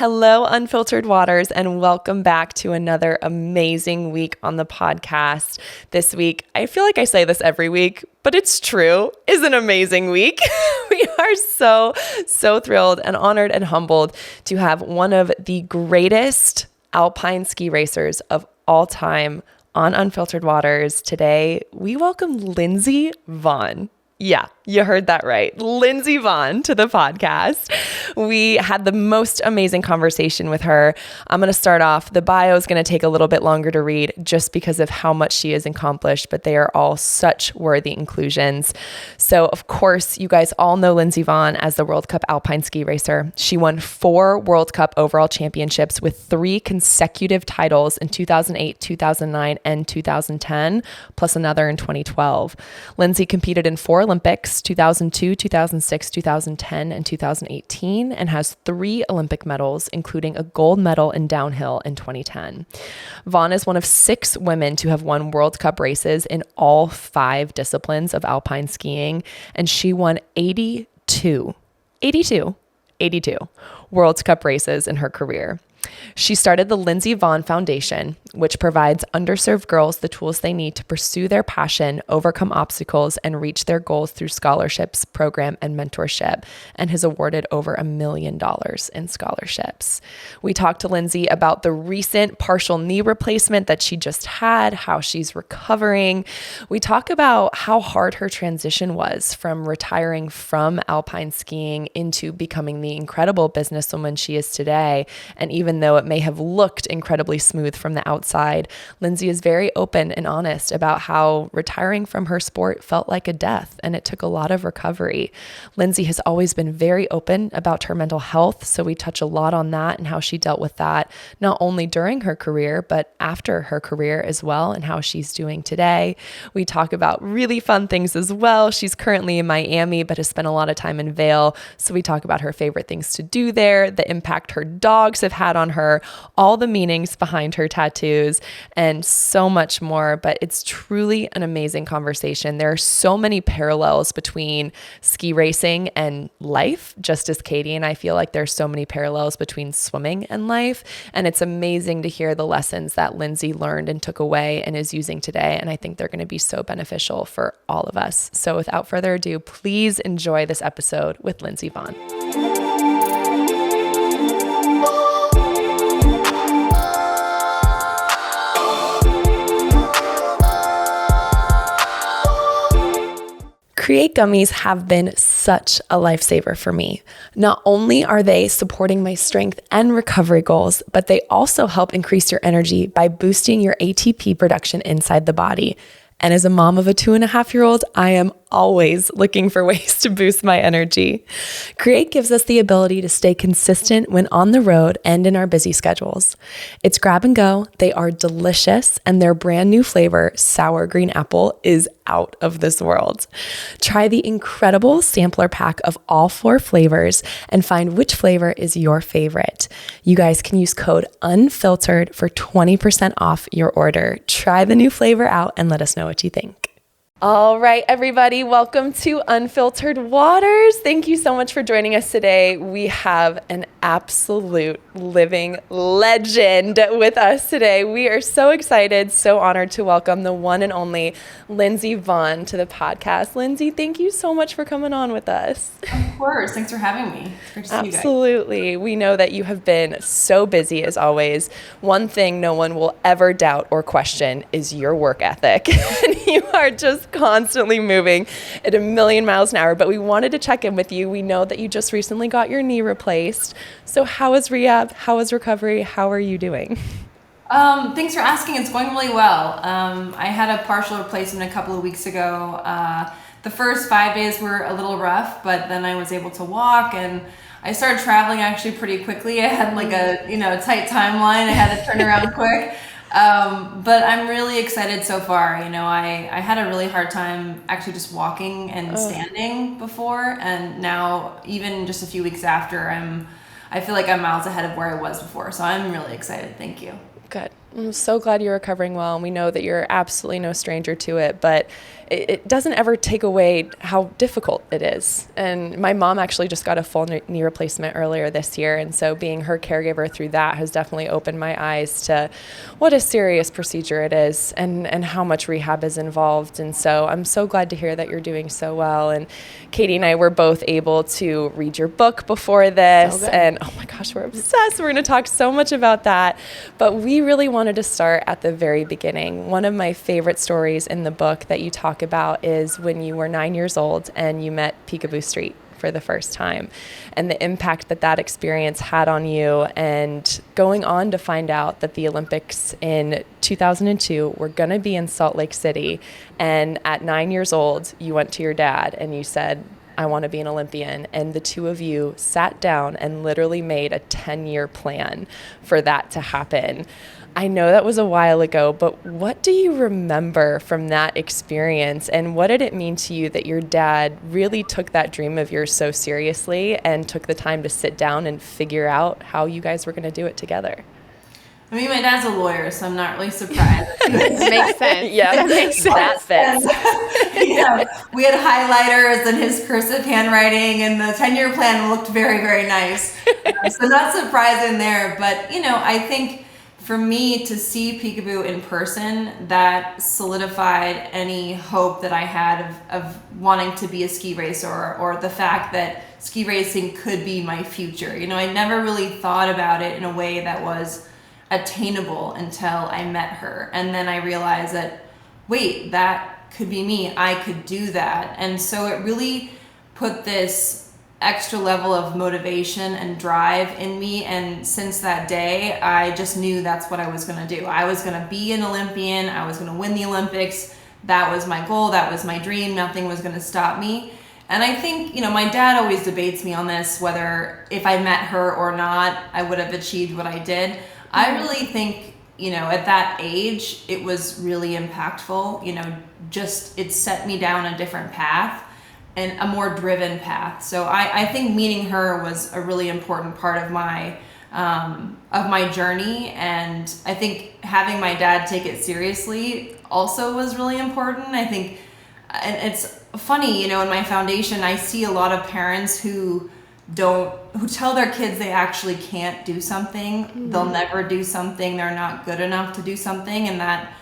Hello, Unfiltered Waters, and welcome back to another amazing week on the podcast. This week, I feel like I say this every week, but it's true, is an amazing week. We are so thrilled and honored and humbled to have one of the greatest alpine ski racers of all time on Unfiltered Waters. Today, we welcome Lindsey Vonn. Yeah, you heard that right. Lindsey Vonn to the podcast. We had the most amazing conversation with her. I'm going to start off. The bio is going to take a little bit longer to read just because of how much she has accomplished, but they are all such worthy inclusions. So, of course, you guys all know Lindsey Vonn as the World Cup alpine ski racer. She won 4 World Cup overall championships with 3 consecutive titles in 2008, 2009, and 2010, plus another in 2012. Lindsey competed in 4 Olympics, 2002, 2006, 2010, and 2018, and has 3 Olympic medals, including a gold medal in downhill in 2010. Vonn is one of 6 women to have won World Cup races in all 5 disciplines of alpine skiing, and she won 82 World Cup races in her career. She started the Lindsey Vonn Foundation, which provides underserved girls the tools they need to pursue their passion, overcome obstacles, and reach their goals through scholarships, program, and mentorship, and has awarded over $1 million in scholarships. We talked to Lindsey about the recent partial knee replacement that she just had, how she's recovering. We talk about how hard her transition was from retiring from alpine skiing into becoming the incredible businesswoman she is today, and even though it may have looked incredibly smooth from the outside, Lindsey is very open and honest about how retiring from her sport felt like a death, and it took a lot of recovery. Lindsey has always been very open about her mental health, so we touch a lot on that and how she dealt with that, not only during her career, but after her career as well, and how she's doing today. We talk about really fun things as well. She's currently in Miami, but has spent a lot of time in Vail, so we talk about her favorite things to do there, the impact her dogs have had on her, all the meanings behind her tattoos, and so much more. But it's truly an amazing conversation. There are so many parallels between ski racing and life, just as Katie and I feel like there's so many parallels between swimming and life. And it's amazing to hear the lessons that Lindsey learned and took away and is using today. And I think they're going to be so beneficial for all of us. So without further ado, please enjoy this episode with Lindsey Vonn. Create gummies have been such a lifesaver for me. Not only are they supporting my strength and recovery goals, but they also help increase your energy by boosting your ATP production inside the body. And as a mom of a 2.5-year-old, I am always looking for ways to boost my energy. Create gives us the ability to stay consistent when on the road and in our busy schedules. It's grab and go, they are delicious, and their brand new flavor, sour green apple, is out of this world. Try the incredible sampler pack of all 4 flavors and find which flavor is your favorite. You guys can use code UNFILTERED for 20% off your order. Try the new flavor out and let us know what you think. All right, everybody, welcome to Unfiltered Waters. Thank you so much for joining us today. We have an absolute living legend with us today. We are so excited, so honored to welcome the one and only Lindsey Vonn to the podcast. Lindsey, thank you so much for coming on with us. Of course. Thanks for having me. It's great to see you guys. Absolutely. We know that you have been so busy as always. One thing no one will ever doubt or question is your work ethic. And you are just constantly moving at 1,000,000 miles an hour, but we wanted to check in with you. We know that you just recently got your knee replaced. So how is rehab? How is recovery? How are you doing? Thanks for asking. It's going really well. I had a partial replacement a couple of weeks ago. The first 5 days were a little rough, but then I was able to walk, and I started traveling actually pretty quickly. I had like a tight timeline. I had to turn around quick. But I'm really excited so far. I had a really hard time actually just walking and standing before, and now even just a few weeks after, I feel like I'm miles ahead of where I was before. So I'm really excited. Thank you. Good. I'm so glad you're recovering well, and we know that you're absolutely no stranger to it, but it doesn't ever take away how difficult it is. And my mom actually just got a full knee replacement earlier this year, and so being her caregiver through that has definitely opened my eyes to what a serious procedure it is and how much rehab is involved. And so I'm so glad to hear that you're doing so well. And Katie and I were both able to read your book before this, and oh my gosh, we're obsessed. We're going to talk so much about that, but we really wanted to start at the very beginning. One of my favorite stories in the book that you talk about is when you were 9 years old and you met Peekaboo Street for the first time, and the impact that that experience had on you, and going on to find out that the Olympics in 2002 were going to be in Salt Lake City. And at 9 years old, you went to your dad and you said, I want to be an Olympian. And the two of you sat down and literally made a 10-year plan for that to happen. I know that was a while ago, but what do you remember from that experience, and what did it mean to you that your dad really took that dream of yours so seriously and took the time to sit down and figure out how you guys were going to do it together? I mean, my dad's a lawyer, so I'm not really surprised. Makes sense. Yeah, that makes sense. That fits. We had highlighters and his cursive handwriting, and the 10-year plan looked very, very nice. So not surprising there. But, I think for me to see Peekaboo in person, that solidified any hope that I had of wanting to be a ski racer, or the fact that ski racing could be my future. I never really thought about it in a way that was attainable until I met her. And then I realized that, wait, that could be me. I could do that. And so it really put this extra level of motivation and drive in me. And since that day, I just knew that's what I was going to do. I was going to be an Olympian. I was going to win the Olympics. That was my goal. That was my dream. Nothing was going to stop me. And I think, my dad always debates me on this, whether if I met her or not, I would have achieved what I did. I really think, at that age, it was really impactful. Just it set me down a different path and a more driven path. So I think meeting her was a really important part of my journey. And I think having my dad take it seriously also was really important. I think, and it's funny, in my foundation, I see a lot of parents who tell their kids they actually can't do something. Mm-hmm. They'll never do something. They're not good enough to do something. And that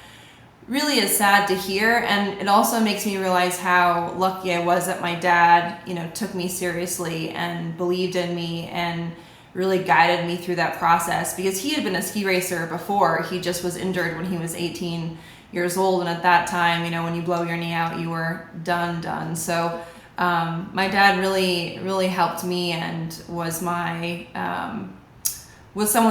really is sad to hear. And it also makes me realize how lucky I was that my dad, took me seriously and believed in me and really guided me through that process, because he had been a ski racer before. He just was injured when he was 18 years old. And at that time, when you blow your knee out, you were done. So my dad really helped me, and was someone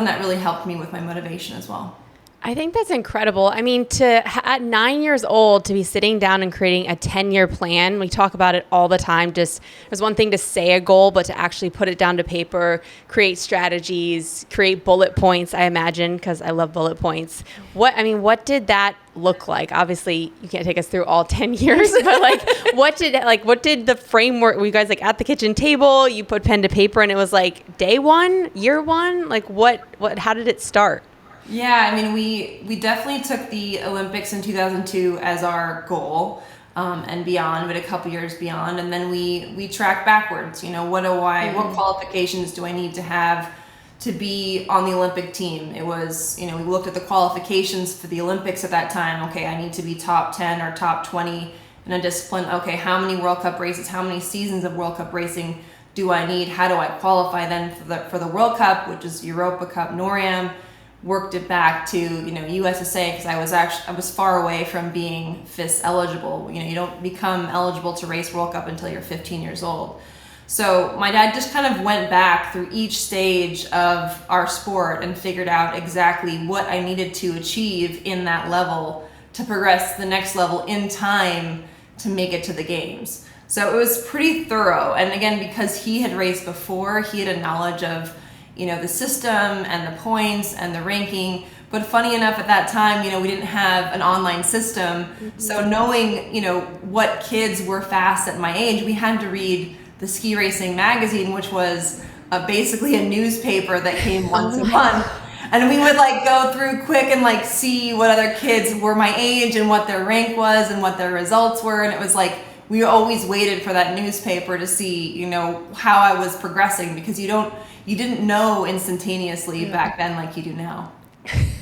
that really helped me with my motivation as well. I think that's incredible. I mean, at 9 years old, to be sitting down and creating a 10-year plan, we talk about it all the time. Just there's one thing to say a goal, but to actually put it down to paper, create strategies, create bullet points, I imagine, because I love bullet points. What did that look like? Obviously, you can't take us through all 10 years, but what did the framework, were you guys at the kitchen table, you put pen to paper, and it was day one, year one? How did it start? Yeah, we definitely took the Olympics in 2002 as our goal, and beyond, but a couple years beyond. And then we tracked backwards. What qualifications do I need to have to be on the Olympic team? It was, we looked at the qualifications for the Olympics at that time. Okay, I need to be top 10 or top 20 in a discipline. Okay, how many World Cup races, how many seasons of World Cup racing do I need? How do I qualify then for the World Cup, which is Europa Cup, NORAM? Worked it back to USSA, because I was far away from being FIS eligible. You don't become eligible to race World Cup until you're 15 years old. So my dad just kind of went back through each stage of our sport and figured out exactly what I needed to achieve in that level to progress to the next level in time to make it to the games. So it was pretty thorough. And again, because he had raced before, he had a knowledge of the system and the points and the ranking. But funny enough, at that time, we didn't have an online system. Mm-hmm. So knowing, what kids were fast at my age, we had to read the Ski Racing magazine, which was basically a newspaper that came once a month. And we would like go through quick and like see what other kids were my age and what their rank was and what their results were. And it was like, we always waited for that newspaper to see, you know, how I was progressing, because you didn't know instantaneously back then like you do now.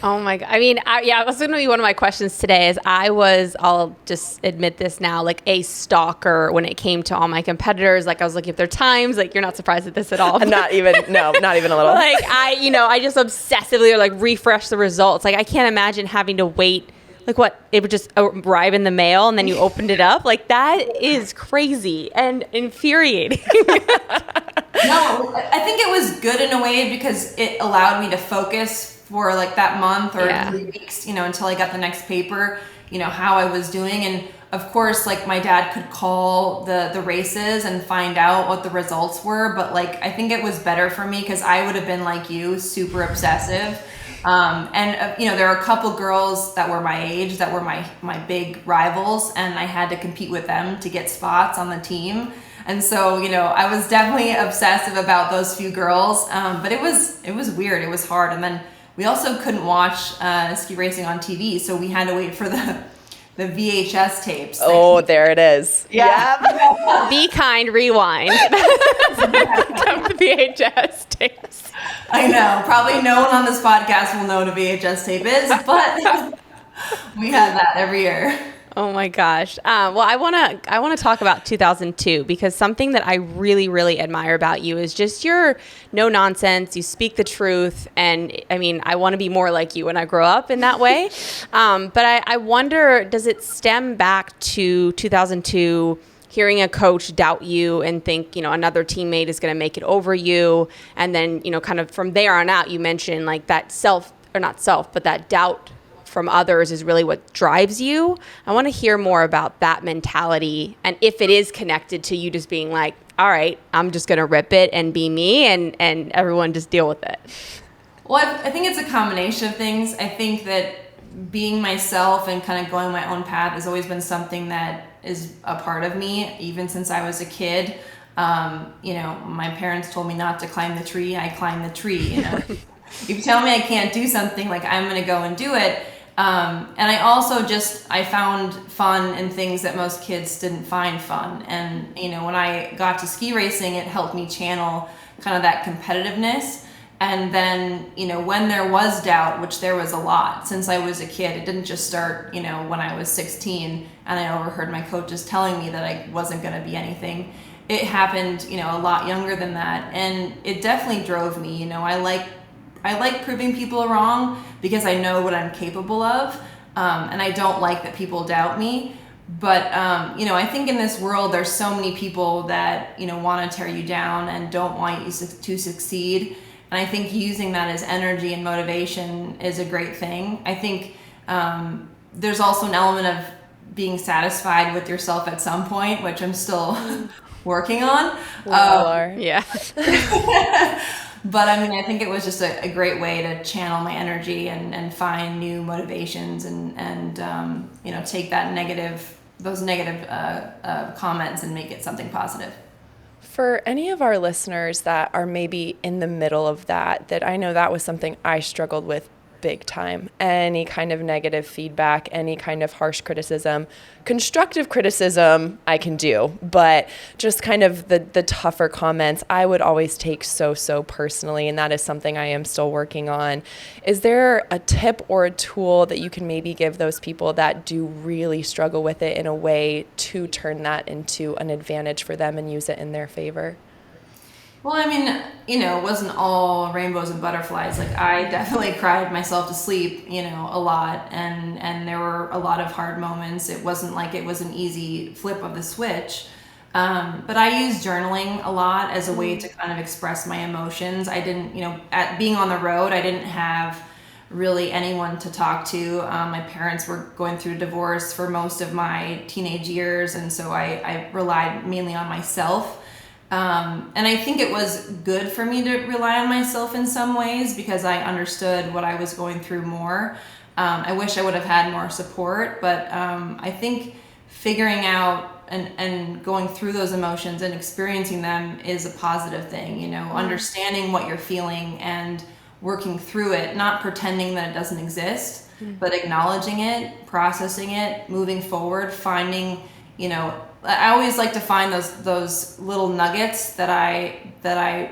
Oh my God. I mean, that's going to be one of my questions today is I'll just admit this now, like a stalker when it came to all my competitors. Like I was looking at their times, like you're not surprised at this at all. Not even a little. Like I just obsessively like refresh the results. Like I can't imagine having to wait. Like what? It would just arrive in the mail and then you opened it up? Like that is crazy and infuriating. No, I think it was good in a way because it allowed me to focus for like that month or 3 weeks, you know, until I got the next paper, you know, how I was doing. And of course, like my dad could call the races and find out what the results were. But like, I think it was better for me because I would have been like you, super obsessive. You know, there were a couple girls that were my age that were my big rivals, and I had to compete with them to get spots on the team. And so, you know, I was definitely obsessive about those few girls. But it was weird. It was hard. And then we also couldn't watch ski racing on TV, so we had to wait for the VHS tapes. Oh, there it is. Yeah. Yep. Be kind, rewind. The VHS tapes. I know. Probably no one on this podcast will know what a VHS tape is, but we had that every year. Oh my gosh. Well, I want to talk about 2002 because something that I really, really admire about you is just your no nonsense. You speak the truth. And I mean, I want to be more like you when I grow up in that way. But I wonder, does it stem back to 2002, hearing a coach doubt you and think, you know, another teammate is going to make it over you? And then, you know, kind of from there on out, you mentioned like that that doubt from others is really what drives you. I want to hear more about that mentality and if it is connected to you just being like, all right, I'm just going to rip it and be me and everyone just deal with it. Well, I think it's a combination of things. I think that being myself and kind of going my own path has always been something that is a part of me, even since I was a kid. You know, my parents told me not to climb the tree. I climbed the tree. You know, if you tell me I can't do something, like I'm going to go and do it. And I also I found fun in things that most kids didn't find fun. And, you know, when I got to ski racing, it helped me channel kind of that competitiveness. And then, you know, when there was doubt, which there was a lot since I was a kid, it didn't just start, you know, when I was 16 and I overheard my coaches telling me that I wasn't going to be anything. It happened, you know, a lot younger than that. And it definitely drove me. You know, I like proving people wrong because I know what I'm capable of. And I don't like that people doubt me. But, you know, I think in this world, there's so many people that, you know, want to tear you down and don't want you to succeed. And I think using that as energy and motivation is a great thing. I think there's also an element of being satisfied with yourself at some point, which I'm still working on. We all are. Yeah. But I mean, I think it was just a great way to channel my energy and find new motivations and you know, take those negative comments and make it something positive. For any of our listeners that are maybe in the middle of that I know that was something I struggled with big time. Any kind of negative feedback, any kind of harsh criticism, constructive criticism I can do, but just kind of the tougher comments I would always take so personally, and that is something I am still working on. Is there a tip or a tool that you can maybe give those people that do really struggle with it in a way to turn that into an advantage for them and use it in their favor? Well, I mean, you know, it wasn't all rainbows and butterflies. Like, I definitely cried myself to sleep, you know, a lot. And there were a lot of hard moments. It wasn't like it was an easy flip of the switch. But I used journaling a lot as a way to kind of express my emotions. I didn't, you know, at being on the road, I didn't have really anyone to talk to. My parents were going through a divorce for most of my teenage years. And so I relied mainly on myself. And I think it was good for me to rely on myself in some ways because I understood what I was going through more. I wish I would have had more support, but I think figuring out and going through those emotions and experiencing them is a positive thing, you know, understanding what you're feeling and working through it, not pretending that it doesn't exist, but acknowledging it, processing it, moving forward, finding, I always like to find those little nuggets that I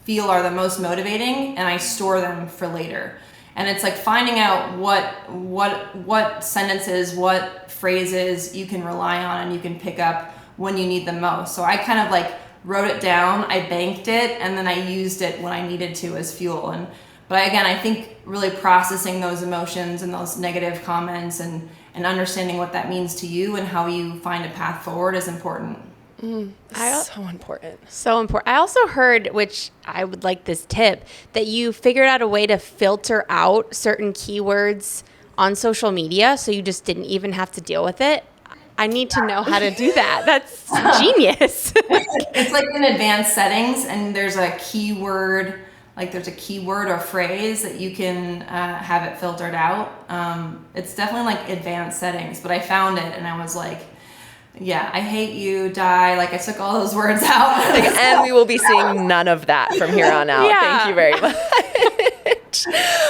feel are the most motivating, and I store them for later. And it's like finding out what sentences, what phrases you can rely on and you can pick up when you need them most. So I kind of like wrote it down, I banked it, and then I used it when I needed to as fuel. But again, I think really processing those emotions and those negative comments and understanding what that means to you and how you find a path forward is important. So important. So important. I also heard, which I would like this tip, that you figured out a way to filter out certain keywords on social media so you just didn't even have to deal with it. I need to know how to do that. That's genius. It's like in advanced settings, and there's a keyword, or phrase that you can have it filtered out. It's definitely like advanced settings, but I found it and I was like, yeah, I hate you, die. Like I took all those words out. And we will be seeing none of that from here on out. Yeah. Thank you very much.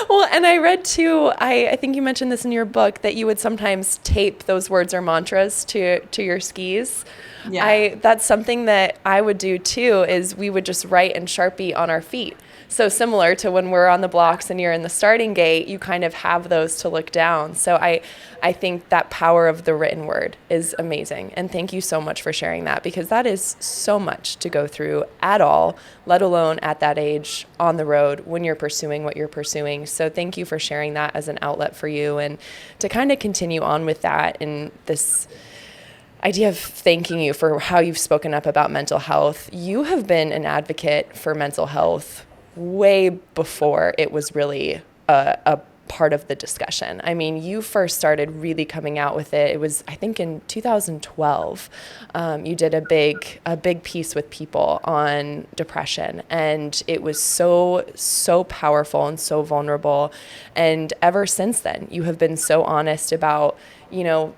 Well, and I read too, I think you mentioned this in your book, that you would sometimes tape those words or mantras to your skis. Yeah. That's something that I would do too, is we would just write in Sharpie on our feet. So similar to when we're on the blocks and you're in the starting gate, you kind of have those to look down. So I think that power of the written word is amazing. And thank you so much for sharing that, because that is so much to go through at all, let alone at that age on the road when you're pursuing what you're pursuing. So thank you for sharing that as an outlet for you, and to kind of continue on with that in this idea of thanking you for how you've spoken up about mental health. You have been an advocate for mental health way before it was really a part of the discussion. I mean, you first started really coming out with it. It was, I think, in 2012. You did a big piece with People on depression, and it was so powerful and so vulnerable. And ever since then, you have been so honest about,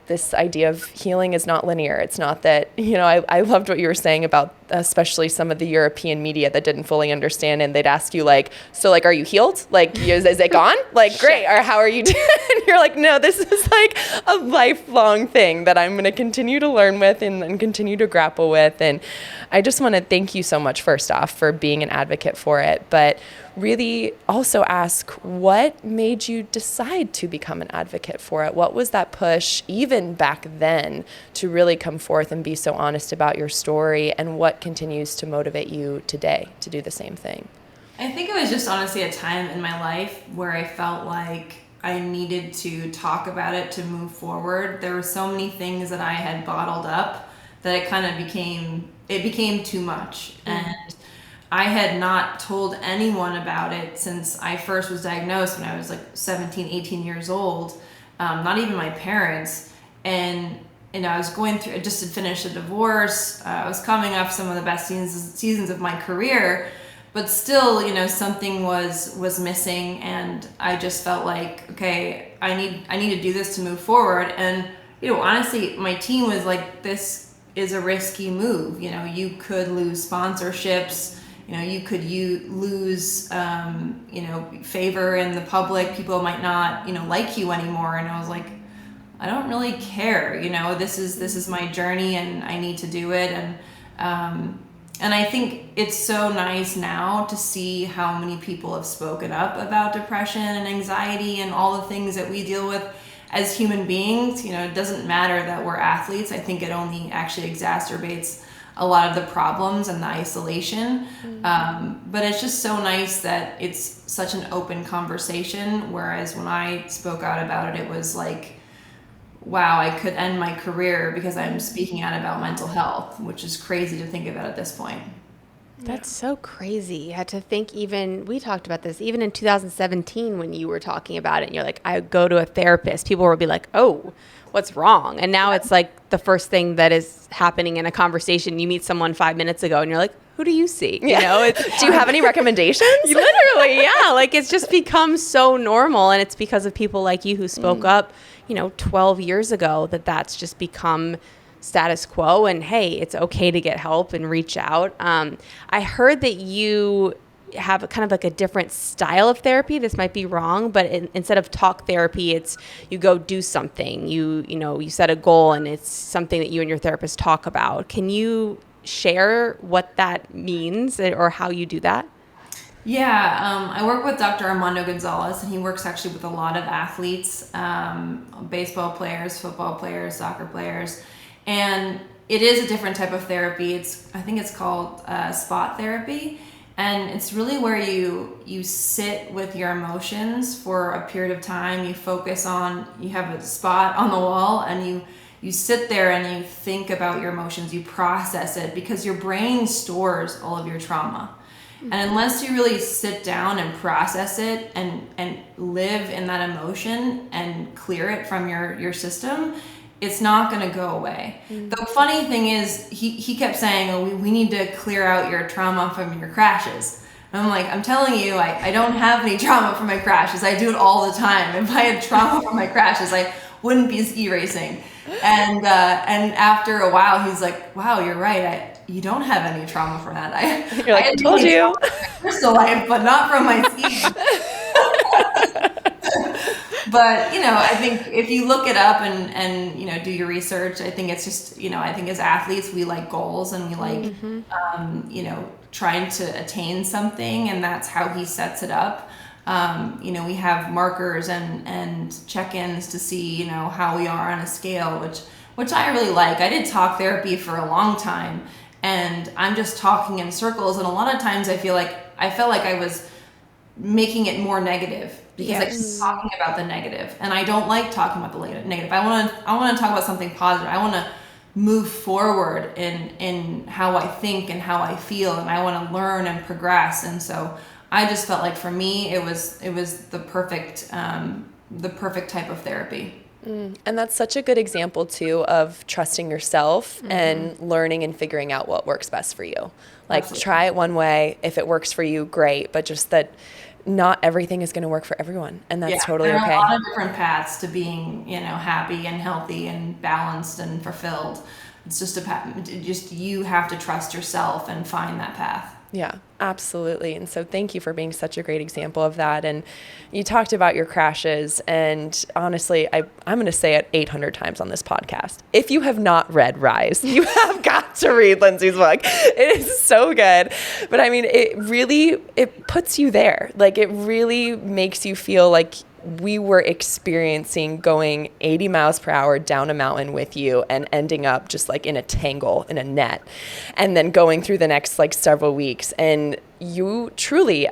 this idea of healing is not linear. It's not that, I loved what you were saying about especially some of the European media that didn't fully understand, and they'd ask you are you healed? Is it gone? Great. Or how are you doing? And you're like, no, this is like a lifelong thing that I'm going to continue to learn with and continue to grapple with. And I just want to thank you so much, first off, for being an advocate for it, but really also ask, what made you decide to become an advocate for it? What was that push, even back then, to really come forth and be so honest about your story, and what continues to motivate you today to do the same thing? I think it was just honestly a time in my life where I felt like I needed to talk about it to move forward. There were so many things that I had bottled up that it kind of became too much. And I had not told anyone about it since I first was diagnosed when I was 17, 18 years old, not even my parents. And I was going through, I just had finished a divorce. I was coming off some of the best seasons of my career, but still, something was missing. And I just felt like, okay, I need to do this to move forward. And, honestly, my team was like, this is a risky move. You could lose sponsorships. You could lose, favor in the public. People might not, like you anymore. And I was like, I don't really care. This is my journey, and I need to do it. And I think it's so nice now to see how many people have spoken up about depression and anxiety and all the things that we deal with as human beings. It doesn't matter that we're athletes. I think it only actually exacerbates a lot of the problems and the isolation. But it's just so nice that it's such an open conversation, whereas when I spoke out about it, it was like, wow, I could end my career because I'm speaking out about mental health, which is crazy to think about at this point. That's so crazy. I had to think, we talked about this, even in 2017 when you were talking about it, and you're like, I go to a therapist. People will be like, oh, what's wrong? And now it's like the first thing that is happening in a conversation. You meet someone 5 minutes ago and you're like, who do you see? Do you have any recommendations? Literally, yeah. It's just become so normal. And it's because of people like you who spoke up, 12 years ago, that's just become status quo. And hey, it's okay to get help and reach out. I heard that you have a kind of like a different style of therapy. This might be wrong, but instead of talk therapy, it's you go do something. You set a goal, and it's something that you and your therapist talk about. Can you share what that means or how you do that? Yeah, I work with Dr. Armando Gonzalez, and he works actually with a lot of athletes, baseball players, football players, soccer players, and it is a different type of therapy. I think it's called spot therapy, and it's really where you sit with your emotions for a period of time. You focus on, you have a spot on the wall, and you sit there and you think about your emotions, you process it, because your brain stores all of your trauma. And unless you really sit down and process it and live in that emotion and clear it from your system, it's not going to go away. The funny thing is, he kept saying, oh, we need to clear out your trauma from your crashes. And I'm like, I'm telling you, I don't have any trauma from my crashes. I do it all the time. If I had trauma from my crashes, I wouldn't be ski racing. And after a while, he's like, wow, you're right. You don't have any trauma from that. You're like, I told you. From my personal life, but not from my skiing. But, I think if you look it up and do your research, I think it's just, I think as athletes, we like goals, and we like, trying to attain something, and that's how he sets it up. We have markers and check-ins to see, how we are on a scale, which I really like. I did talk therapy for a long time, and I'm just talking in circles, and a lot of times I felt like I was making it more negative, because I keep talking about the negative, and I don't like talking about the negative. I want to talk about something positive. I want to move forward in how I think and how I feel, and I want to learn and progress. And so I just felt like for me it was the perfect type of therapy. And that's such a good example too of trusting yourself and learning and figuring out what works best for you. Like, absolutely. Try it one way. If it works for you, great. But just that not everything is going to work for everyone, and that's totally okay. There are a lot of different paths to being, happy and healthy and balanced and fulfilled. It's just just you have to trust yourself and find that path. Yeah, absolutely. And so thank you for being such a great example of that. And you talked about your crashes, and honestly, I'm going to say it 800 times on this podcast. If you have not read Rise, you have got to read Lindsey's book. It is so good. But I mean, it puts you there. Like, it really makes you feel like we were experiencing going 80 miles per hour down a mountain with you and ending up just like in a tangle in a net, and then going through the next like several weeks. And you truly,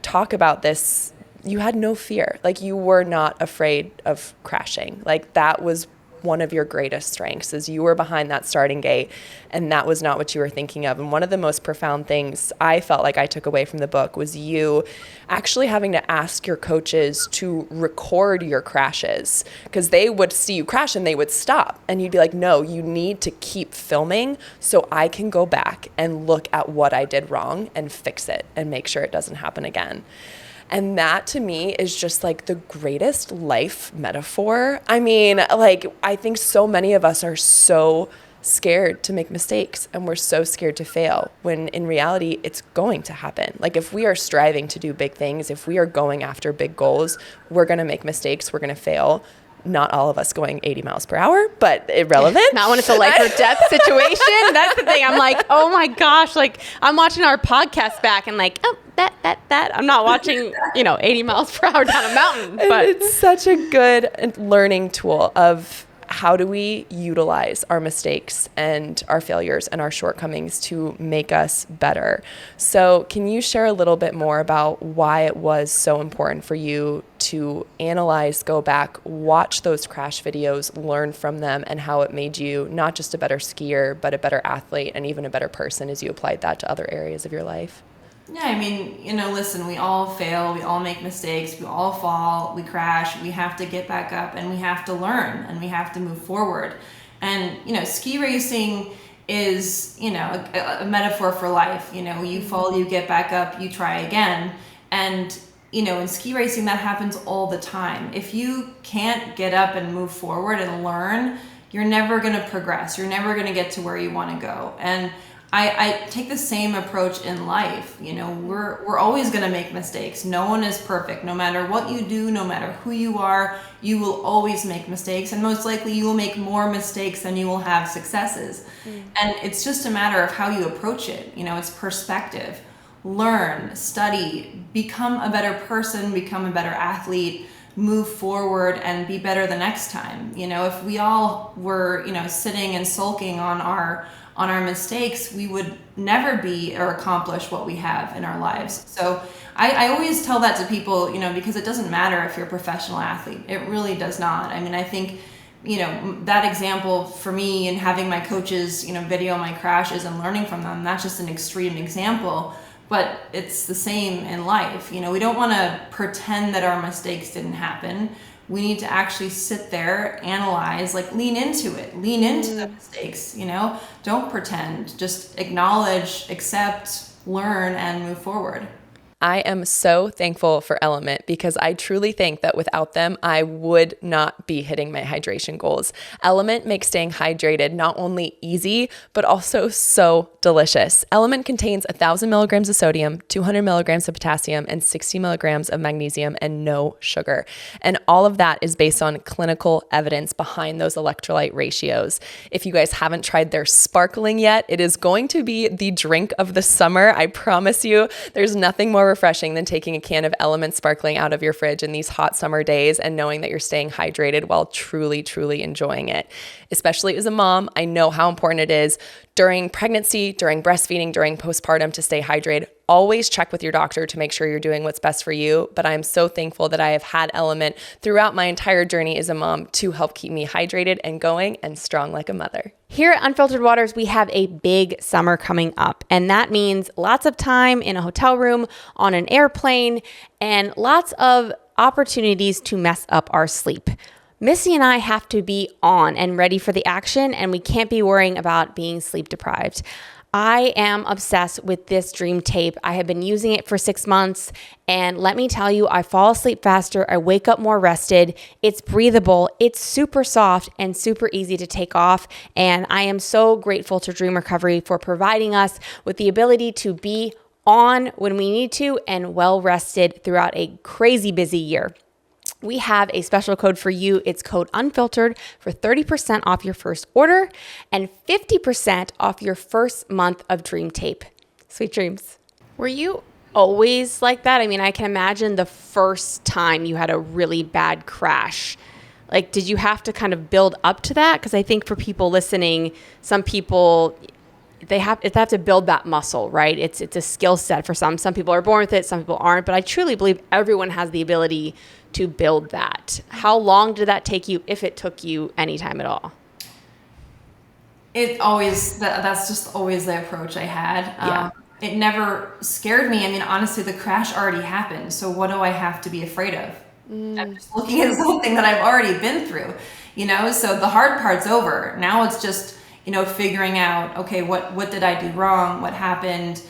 talk about this. You had no fear. Like, you were not afraid of crashing. Like, that was one of your greatest strengths, is you were behind that starting gate, and that was not what you were thinking of. And one of the most profound things I felt like I took away from the book was you actually having to ask your coaches to record your crashes, because they would see you crash and they would stop, and you'd be like, no, you need to keep filming so I can go back and look at what I did wrong and fix it and make sure it doesn't happen again. And that to me is just like the greatest life metaphor. I think so many of us are so scared to make mistakes, and we're so scared to fail, when in reality it's going to happen. Like, if we are striving to do big things, if we are going after big goals, we're going to make mistakes, we're going to fail. Not all of us going 80 miles per hour, but irrelevant. Not when it's a life or death situation. That's the thing. I'm like, oh my gosh, like, I'm watching our podcast back and like, oh, that. I'm not watching, 80 miles per hour down a mountain. But it's such a good learning tool of how do we utilize our mistakes and our failures and our shortcomings to make us better. So can you share a little bit more about why it was so important for you to analyze, go back, watch those crash videos, learn from them, and how it made you not just a better skier, but a better athlete and even a better person as you applied that to other areas of your life? Yeah, listen, we all fail, we all make mistakes, we all fall, we crash, we have to get back up, and we have to learn, and we have to move forward. And, ski racing is, a metaphor for life. You fall, you get back up, you try again. And, in ski racing, that happens all the time. If you can't get up and move forward and learn, you're never going to progress. You're never going to get to where you want to go. And I take the same approach in life. You know, we're always going to make mistakes. No one is perfect. No matter what you do, no matter who you are, you will always make mistakes, and most likely you will make more mistakes than you will have successes. And it's just a matter of how you approach it. You know, it's perspective. Learn, study, become a better person, become a better athlete, move forward and be better the next time. You know, if we all were, you know, sitting and sulking on our mistakes, we would never be or accomplish what we have in our lives. So I always tell that to people, you know, because it doesn't matter if you're a professional athlete. It really does not. I mean, I think, you know, that example for me and having my coaches, you know, video my crashes and learning from them, that's just an extreme example. But it's the same in life. You know, we don't want to pretend that our mistakes didn't happen. We need to actually sit there, analyze, like lean into it, lean into the mistakes, you know, don't pretend, just acknowledge, accept, learn, and move forward. I am so thankful for Element because I truly think that without them, I would not be hitting my hydration goals. Element makes staying hydrated not only easy, but also so delicious. Element contains 1,000 milligrams of sodium, 200 milligrams of potassium, and 60 milligrams of magnesium, and no sugar. And all of that is based on clinical evidence behind those electrolyte ratios. If you guys haven't tried their sparkling yet, it is going to be the drink of the summer. I promise you, there's nothing more refreshing than taking a can of Element sparkling out of your fridge in these hot summer days and knowing that you're staying hydrated while truly, truly enjoying it. Especially as a mom, I know how important it is during pregnancy, during breastfeeding, during postpartum to stay hydrated. Always check with your doctor to make sure you're doing what's best for you. But I'm so thankful that I have had Element throughout my entire journey as a mom to help keep me hydrated and going and strong like a mother. Here at Unfiltered Waters, we have a big summer coming up, and that means lots of time in a hotel room, on an airplane, and lots of opportunities to mess up our sleep. Missy and I have to be on and ready for the action, and we can't be worrying about being sleep deprived. I am obsessed with this Dream Tape. I have been using it for 6 months, and let me tell you, I fall asleep faster. I wake up more rested. It's breathable. It's super soft and super easy to take off. And I am so grateful to Dream Recovery for providing us with the ability to be on when we need to and well rested throughout a crazy busy year. We have a special code for you. It's code Unfiltered for 30% off your first order and 50% off your first month of Dream Tape. Sweet dreams. Were you always like that? I mean, I can imagine the first time you had a really bad crash. Like, did you have to kind of build up to that? Because I think for people listening, some people, they have to build that muscle, right? It's a skill set for some. Some people are born with it, some people aren't. But I truly believe everyone has the ability to build that. How long did that take you, if it took you any time at all? That's just always the approach I had. Yeah. It never scared me. I mean, honestly, the crash already happened. So what do I have to be afraid of? I'm just looking at something that I've already been through, you know? So the hard part's over. Now it's just, you know, figuring out, okay, what did I do wrong? What happened?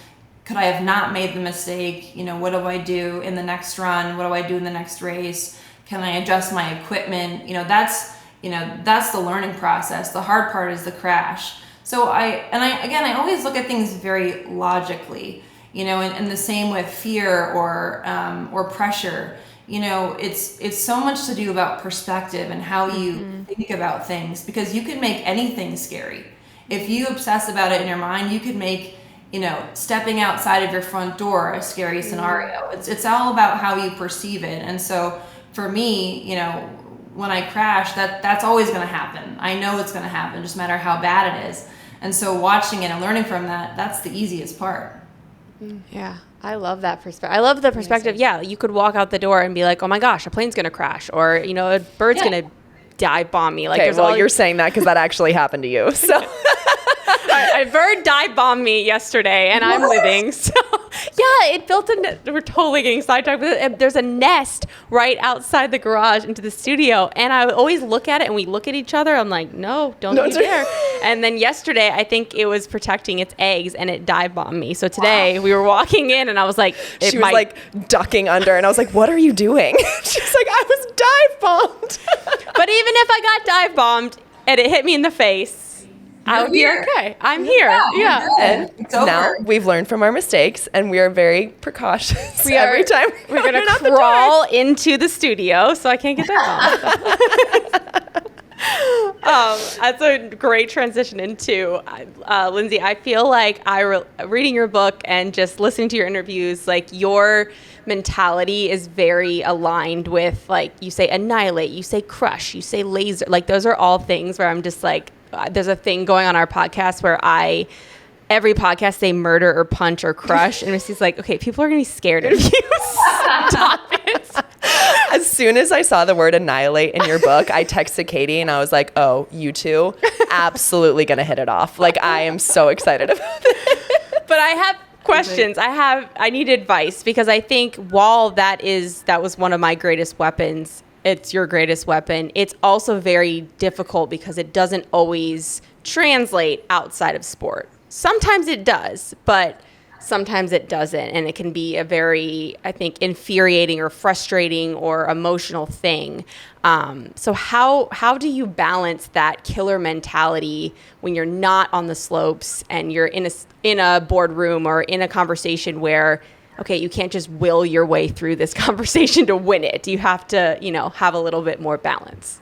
Could I have not made the mistake? You know, what do I do in the next run? What do I do in the next race? Can I adjust my equipment? That's the learning process. The hard part is the crash. So I always look at things very logically, you know, and the same with fear or pressure. You know, it's so much to do about perspective and how you think about things, because you can make anything scary. If you obsess about it in your mind, you could make, you know, stepping outside of your front door a scary scenario. It's all about how you perceive it. And so for me, you know, when I crash, that's always going to happen. I know it's going to happen, just no matter how bad it is. And so watching it and learning from that, that's the easiest part. Yeah, I love that perspective. I love the perspective. Yeah, you could walk out the door and be like, oh my gosh, a plane's going to crash, or, you know, a bird's going to dive bomb me. Like, okay, well, you're saying that because that actually happened to you. So a bird dive bombed me yesterday, and I'm living. So yeah, it built we're totally getting sidetracked with it. There's a nest right outside the garage into the studio, and I always look at it, and we look at each other. I'm like, no, don't be there. And then yesterday, I think it was protecting its eggs, and it dive bombed me. So today we were walking in, and I was like, she was like ducking under, and I was like, what are you doing? She's like, I was dive bombed. But even if I got dive bombed and it hit me in the face, I would be okay. I'm here. Yeah. And now we've learned from our mistakes, and we are very precautious every time we're going to crawl into the studio, so I can't get that wrong. That's a great transition into Lindsey. I feel like reading your book and just listening to your interviews, like your mentality is very aligned with, like, you say annihilate, you say crush, you say laser. Like, those are all things where I'm just like, there's a thing going on our podcast where every podcast say murder or punch or crush, and Missy's like, okay, people are gonna be scared of you. Stop it. As soon as I saw the word annihilate in your book, I texted Katie and I was like, oh, you two, absolutely gonna hit it off. Like, I am so excited about it. But I have questions. I need advice, because I think while that was one of my greatest weapons, it's your greatest weapon, it's also very difficult because it doesn't always translate outside of sport. Sometimes it does, but sometimes it doesn't. And it can be a very, I think, infuriating or frustrating or emotional thing. So how do you balance that killer mentality when you're not on the slopes and you're in a boardroom or in a conversation where, okay, you can't just will your way through this conversation to win it. You have to, have a little bit more balance.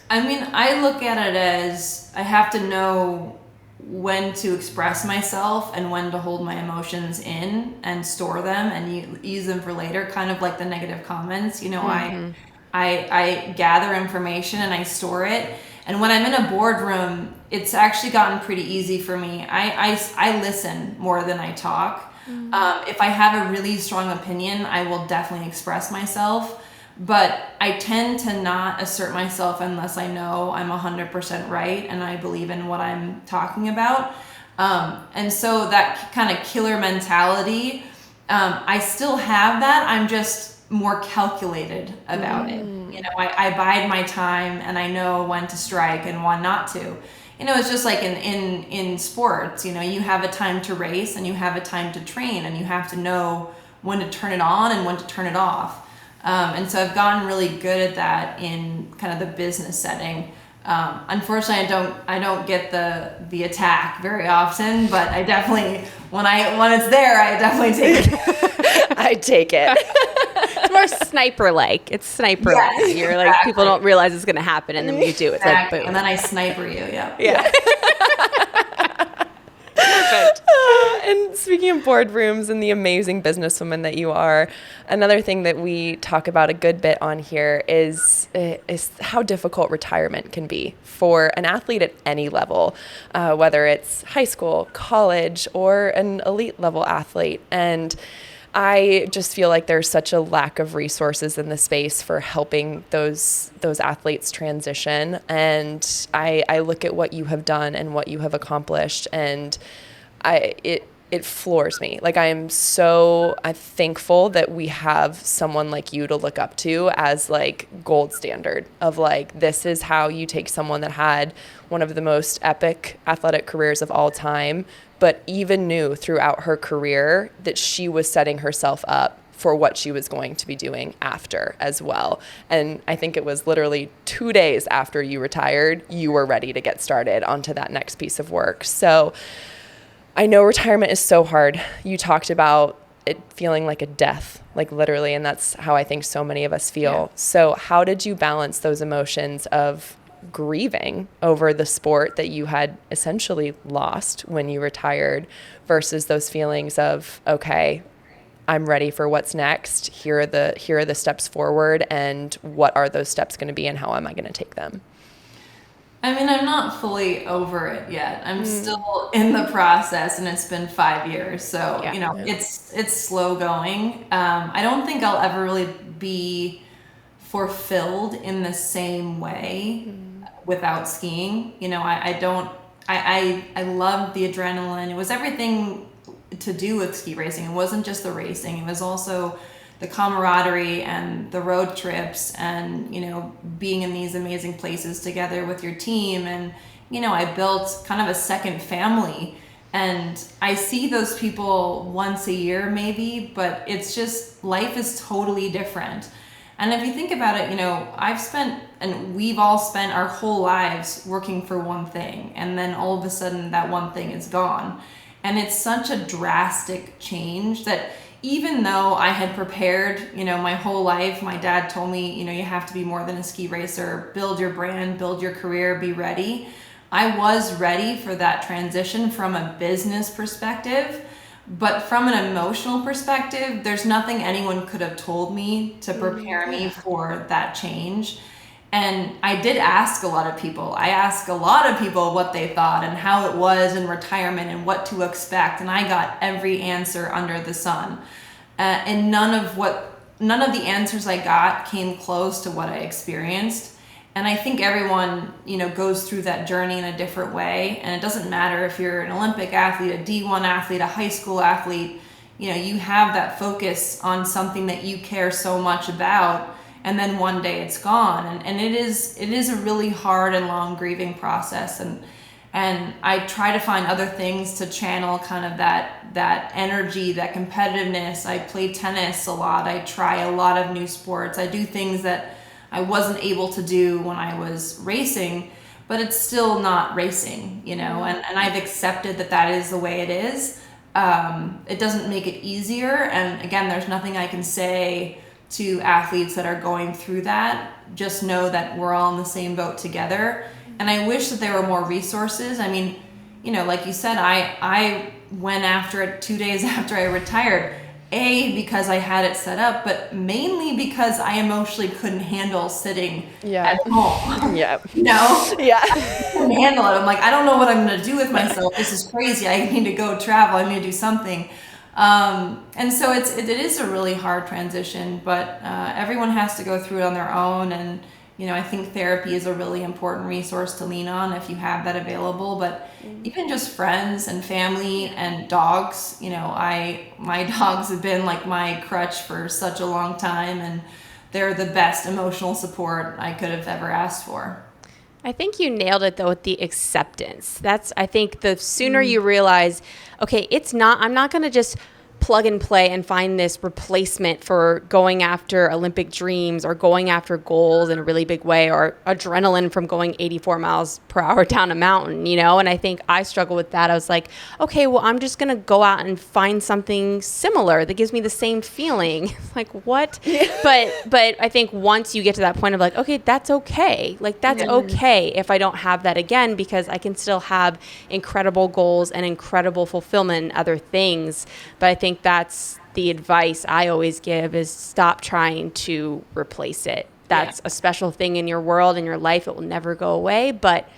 I mean, I look at it as I have to know when to express myself and when to hold my emotions in and store them and use them for later, kind of like the negative comments. I gather information and I store it. And when I'm in a boardroom, it's actually gotten pretty easy for me. I listen more than I talk. If I have a really strong opinion, I will definitely express myself. But I tend to not assert myself unless I know I'm 100% right and I believe in what I'm talking about. And so that kind of killer mentality, I still have that. I'm just more calculated about it. I bide my time and I know when to strike and when not to. It's just like in sports, you have a time to race and you have a time to train, and you have to know when to turn it on and when to turn it off. And so I've gotten really good at that in kind of the business setting. Unfortunately, I don't get the attack very often, but I definitely, when it's there, I definitely take it. I take it. It's more sniper-like. It's sniper-like. Yes, You're like, people don't realize it's going to happen, and then you do. It's like, boom. And then I sniper you, yeah. Perfect. And speaking of boardrooms and the amazing businesswoman that you are, another thing that we talk about a good bit on here is how difficult retirement can be for an athlete at any level, whether it's high school, college, or an elite level athlete. And I just feel like there's such a lack of resources in the space for helping those athletes transition. And I look at what you have done and what you have accomplished, and it floors me. Like, I'm thankful that we have someone like you to look up to as like gold standard of like, this is how you take someone that had one of the most epic athletic careers of all time, but even knew throughout her career that she was setting herself up for what she was going to be doing after as well. And I think it was literally 2 days after you retired, you were ready to get started onto that next piece of work. So I know retirement is so hard. You talked about it feeling like a death, like literally, and that's how I think so many of us feel. Yeah. So how did you balance those emotions of grieving over the sport that you had essentially lost when you retired versus those feelings of, okay, I'm ready for what's next. Here are the steps forward, and what are those steps going to be, and how am I going to take them? I mean, I'm not fully over it yet. I'm still in the process, and it's been 5 years. So, it's slow going. I don't think I'll ever really be fulfilled in the same way without skiing. I loved the adrenaline. It was everything to do with ski racing. It wasn't just the racing. It was also the camaraderie and the road trips and, being in these amazing places together with your team. And, I built kind of a second family, and I see those people once a year maybe, but it's just, life is totally different. And if you think about it, I've spent, and we've all spent our whole lives working for one thing, and then all of a sudden that one thing is gone. And it's such a drastic change that even though I had prepared, my whole life, my dad told me, you have to be more than a ski racer, build your brand, build your career, be ready. I was ready for that transition from a business perspective. But from an emotional perspective, there's nothing anyone could have told me to prepare me for that change. And I did ask a lot of people. I asked a lot of people what they thought and how it was in retirement and what to expect. And I got every answer under the sun. And none of the answers I got came close to what I experienced. And I think everyone, goes through that journey in a different way. And it doesn't matter if you're an Olympic athlete, a D1 athlete, a high school athlete, you have that focus on something that you care so much about. And then one day it's gone. And it is a really hard and long grieving process. And I try to find other things to channel kind of that energy, that competitiveness. I play tennis a lot. I try a lot of new sports. I do things that I wasn't able to do when I was racing, but it's still not racing, and I've accepted that is the way it is. It doesn't make it easier. And again, there's nothing I can say to athletes that are going through that. Just know that we're all in the same boat together. And I wish that there were more resources. I mean, like you said, I went after it 2 days after I retired. Because I had it set up, but mainly because I emotionally couldn't handle sitting at home. Yeah. Yeah. I couldn't handle it. I'm like, I don't know what I'm going to do with myself. This is crazy. I need to go travel. I need to do something. And so it is a really hard transition, but everyone has to go through it on their own. And, I think therapy is a really important resource to lean on if you have that available. But even just friends and family and dogs, my dogs have been like my crutch for such a long time, and they're the best emotional support I could have ever asked for. I think you nailed it though with the acceptance. I think the sooner you realize, okay, I'm not going to just plug and play and find this replacement for going after Olympic dreams or going after goals in a really big way, or adrenaline from going 84 miles per hour down a mountain, And I think I struggle with that. I was like, okay, well, I'm just going to go out and find something similar that gives me the same feeling. Like, what? But I think once you get to that point of like, okay, that's okay. Like, that's okay if I don't have that again, because I can still have incredible goals and incredible fulfillment in other things. But I think that's the advice I always give, is stop trying to replace it. That's a special thing in your world, in your life. It will never go away, but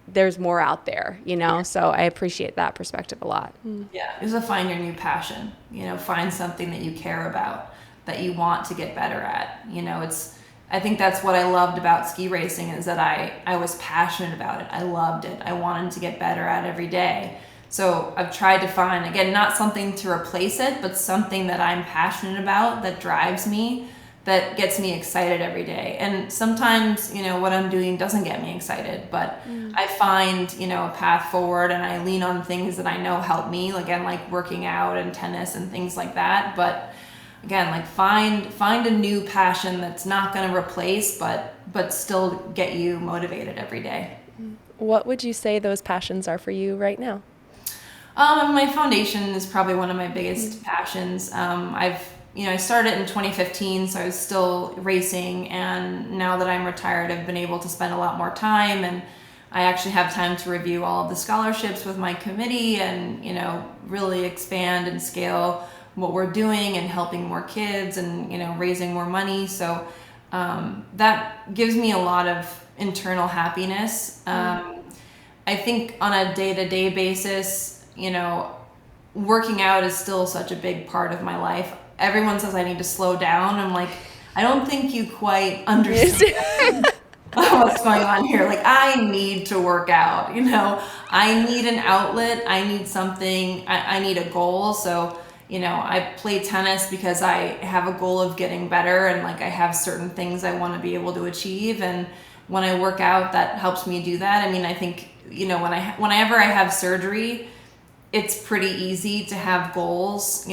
there's more out there, So I appreciate that perspective a lot. Yeah, it's to find your new passion, find something that you care about, that you want to get better at. I think that's what I loved about ski racing, is that I was passionate about it. I loved it. I wanted to get better at it every day. So I've tried to find, again, not something to replace it, but something that I'm passionate about, that drives me, that gets me excited every day. And sometimes, what I'm doing doesn't get me excited, but I find, a path forward, and I lean on things that I know help me, again, like working out and tennis and things like that. But again, like find a new passion that's not going to replace, but still get you motivated every day. What would you say those passions are for you right now? My foundation is probably one of my biggest passions. I started in 2015, so I was still racing, and now that I'm retired, I've been able to spend a lot more time, and I actually have time to review all of the scholarships with my committee and, really expand and scale what we're doing and helping more kids and, raising more money. So that gives me a lot of internal happiness. I think on a day-to-day basis, working out is still such a big part of my life. Everyone says I need to slow down. I'm like, I don't think you quite understand what's going on here. Like, I need to work out, I need an outlet. I need something, I need a goal. So, I play tennis because I have a goal of getting better, and like I have certain things I want to be able to achieve. And when I work out, that helps me do that. I mean, I think, whenever I have surgery, it's pretty easy to have goals,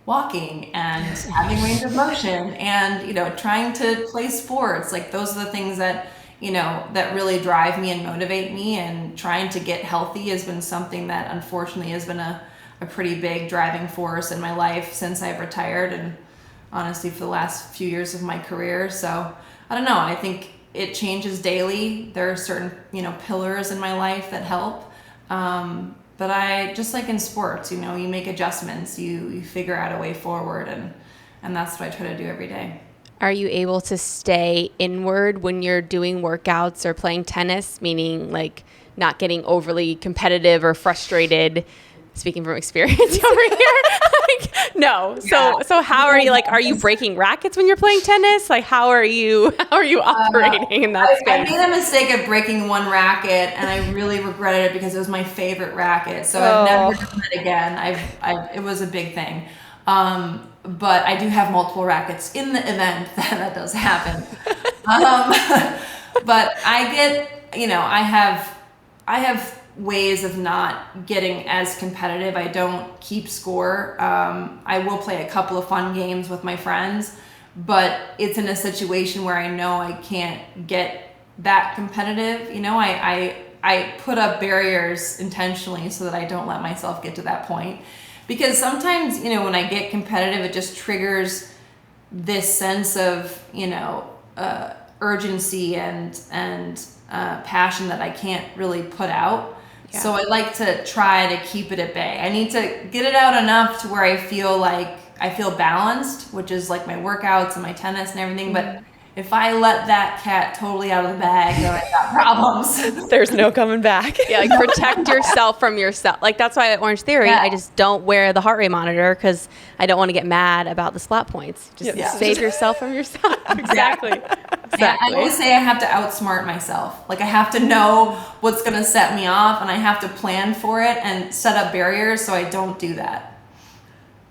walking and having range of motion and, trying to play sports. Like those are the things that, that really drive me and motivate me, and trying to get healthy has been something that unfortunately has been a pretty big driving force in my life since I've retired, and honestly for the last few years of my career. So I don't know, I think it changes daily. There are certain, pillars in my life that help. But I, just like in sports, you make adjustments, you figure out a way forward, and that's what I try to do every day. Are you able to stay inward when you're doing workouts or playing tennis, meaning like not getting overly competitive or frustrated? Speaking from experience over here. No. Yeah. So how are you, are you breaking rackets when you're playing tennis? Like, how are you operating in that space? I made a mistake of breaking one racket, and I really regretted it because it was my favorite racket. So I've never done it again. It was a big thing. But I do have multiple rackets in the event that does happen. But I get, I have ways of not getting as competitive. I don't keep score. I will play a couple of fun games with my friends, but it's in a situation where I know I can't get that competitive. I put up barriers intentionally so that I don't let myself get to that point. Because sometimes, when I get competitive, it just triggers this sense of, urgency and passion that I can't really put out. Yeah. So I like to try to keep it at bay. I need to get it out enough to where I feel balanced, which is like my workouts and my tennis and everything. Mm-hmm. But if I let that cat totally out of the bag, then I got problems. There's no coming back. Yeah, protect yourself from yourself. That's why at Orange Theory, I just don't wear the heart rate monitor because I don't want to get mad about the splat points. Just save yourself from yourself. Exactly. Yeah, I always say I have to outsmart myself. I have to know what's going to set me off, and I have to plan for it and set up barriers so I don't do that.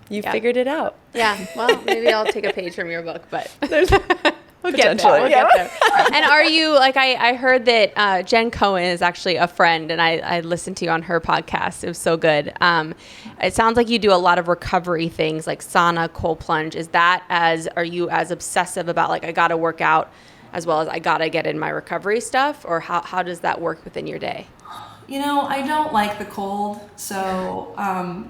You figured it out. Yeah. Well, maybe I'll take a page from your book, but We'll get there. And are you, I heard that Jen Cohen is actually a friend, and I listened to you on her podcast. It was so good. It sounds like you do a lot of recovery things like sauna, cold plunge. Are you as obsessive about I got to work out as well as I got to get in my recovery stuff? Or how does that work within your day? I don't like the cold, so